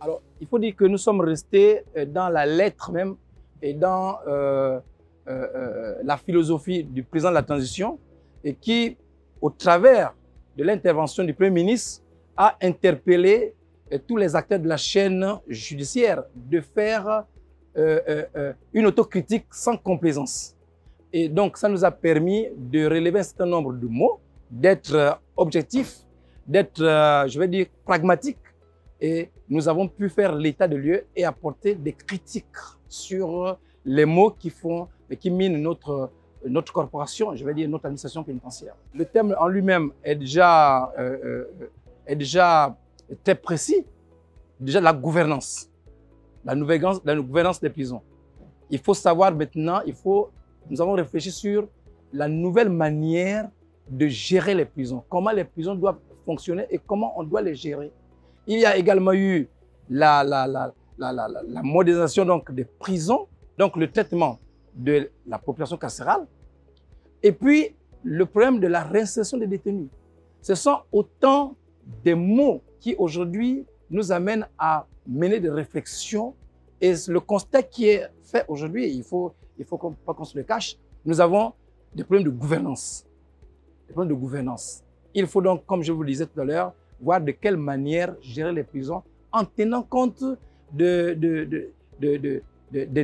Alors, il faut dire que nous sommes restés dans la lettre même et dans la philosophie du président de la transition et qui, au travers de l'intervention du Premier ministre, a interpellé tous les acteurs de la chaîne judiciaire de faire une autocritique sans complaisance. Et donc, ça nous a permis de relever un certain nombre de mots, d'être objectifs, d'être, je vais dire, pragmatiques. Et nous avons pu faire l'état de lieu et apporter des critiques sur les mots qui minent notre corporation, je vais dire notre administration pénitentiaire. Le terme en lui-même est déjà très précis. Déjà la gouvernance, la gouvernance des prisons. Il faut savoir maintenant, nous avons réfléchi sur la nouvelle manière de gérer les prisons. Comment les prisons doivent fonctionner et comment on doit les gérer. Il y a également eu la modernisation donc, des prisons, donc le traitement de la population carcérale, et puis le problème de la réinsertion des détenus. Ce sont autant de mots qui aujourd'hui nous amènent à mener des réflexions. Et le constat qui est fait aujourd'hui, il faut pas qu'on se le cache, nous avons des problèmes de gouvernance. Des problèmes de gouvernance. Il faut donc, comme je vous le disais tout à l'heure, voir de quelle manière gérer les prisons en tenant compte des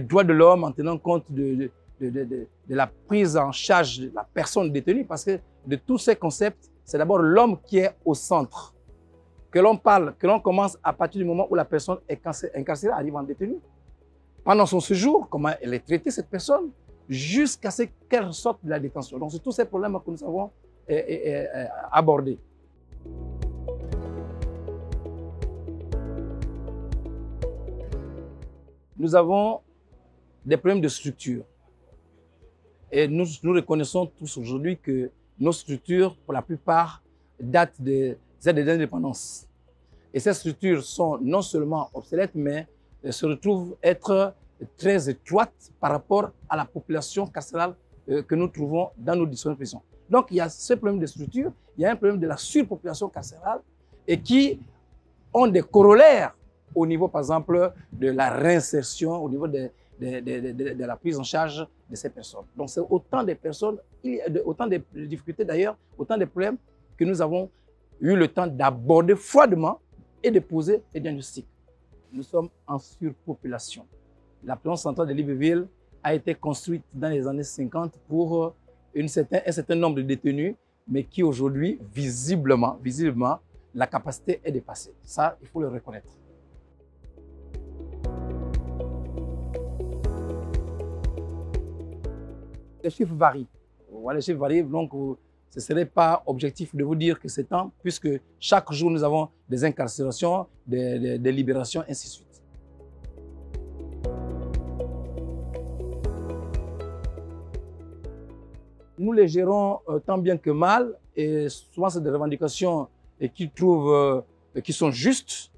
droits de l'homme, en tenant compte de la prise en charge de la personne détenue, parce que de tous ces concepts, c'est d'abord l'homme qui est au centre. Que l'on parle, que l'on commence à partir du moment où la personne est incarcérée, arrive en détenu. Pendant son séjour, comment elle est traitée, cette personne, jusqu'à ce qu'elle sorte de la détention. Donc, c'est tous ces problèmes que nous avons abordés. Nous avons des problèmes de structure. Et nous reconnaissons tous aujourd'hui que nos structures, pour la plupart, datent des aides d'indépendance. Et ces structures sont non seulement obsolètes, mais se retrouvent être très étroites par rapport à la population carcérale que nous trouvons dans nos différentes prisons. Donc, il y a ce problème de structure, il y a un problème de la surpopulation carcérale et qui ont des corollaires au niveau, par exemple, de la réinsertion, au niveau de la prise en charge de ces personnes. Donc, c'est autant de personnes, autant de difficultés d'ailleurs, autant de problèmes que nous avons eu le temps d'aborder froidement et de poser des diagnostics. Nous sommes en surpopulation. La prison centrale de Libreville a été construite dans les années 50 pour un certain nombre de détenus, mais qui aujourd'hui, visiblement, la capacité est dépassée. Ça, il faut le reconnaître. Les chiffres varient. Les chiffres varient, donc ce ne serait pas objectif de vous dire que c'est tant, puisque chaque jour nous avons des incarcérations, des libérations, ainsi de suite. Nous les gérons tant bien que mal, et souvent c'est des revendications qui sont justes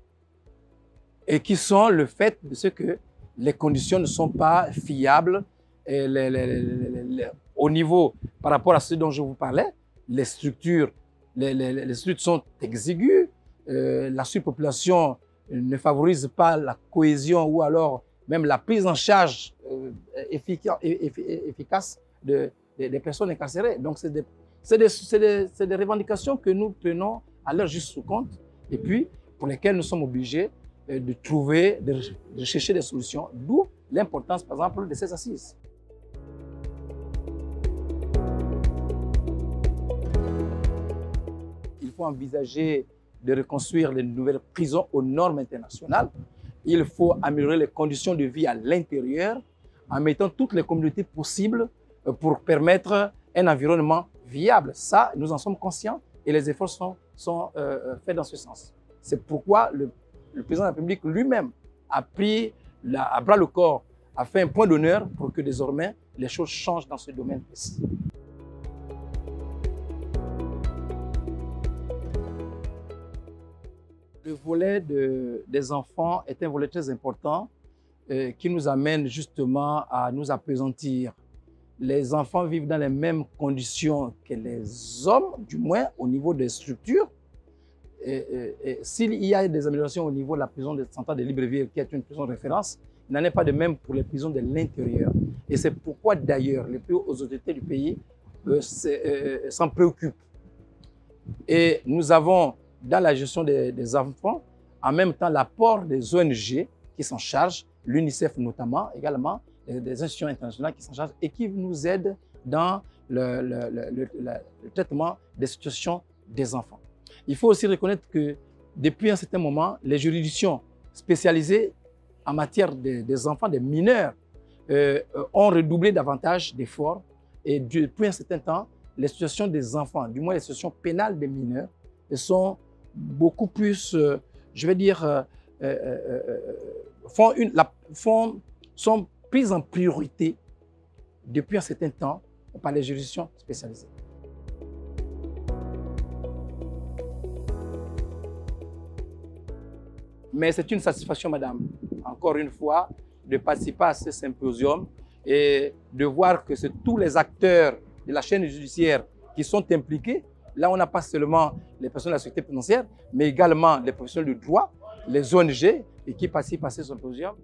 et qui sont le fait de ce que les conditions ne sont pas fiables. Et au niveau, par rapport à ce dont je vous parlais, les structures sont exiguës, la surpopulation ne favorise pas la cohésion ou alors même la prise en charge efficace des personnes incarcérées. Donc, c'est des revendications que nous prenons à leur juste compte et puis pour lesquelles nous sommes obligés de chercher des solutions, d'où l'importance, par exemple, de ces assises. Il faut envisager de reconstruire les nouvelles prisons aux normes internationales. Il faut améliorer les conditions de vie à l'intérieur en mettant toutes les communautés possibles pour permettre un environnement viable. Ça, nous en sommes conscients et les efforts sont faits dans ce sens. C'est pourquoi le président de la République lui-même a pris à bras le corps, a fait un point d'honneur pour que désormais les choses changent dans ce domaine précis. Le volet des enfants est un volet très important qui nous amène justement à nous appesantir. Les enfants vivent dans les mêmes conditions que les hommes, du moins au niveau des structures. S'il y a des améliorations au niveau de la prison centrale de Libreville, qui est une prison de référence, il n'en est pas de même pour les prisons de l'intérieur. Et c'est pourquoi d'ailleurs les plus hautes autorités du pays s'en préoccupent. Et nous avons dans la gestion des enfants, en même temps l'apport des ONG qui s'en chargent, l'UNICEF notamment, également des institutions internationales qui s'en chargent et qui nous aident dans le traitement des situations des enfants. Il faut aussi reconnaître que depuis un certain moment, les juridictions spécialisées en matière des enfants, des mineurs, ont redoublé davantage d'efforts et depuis un certain temps, les situations des enfants, du moins les situations pénales des mineurs, sont beaucoup plus, je vais dire, sont prises en priorité depuis un certain temps par les juridictions spécialisées. Mais c'est une satisfaction, madame, encore une fois, de participer à ce symposium et de voir que c'est tous les acteurs de la chaîne judiciaire qui sont impliqués. Là, on n'a pas seulement les personnes de la sécurité pénitentiaire, mais également les professionnels de droit, les ONG et qui participent à ce symposium.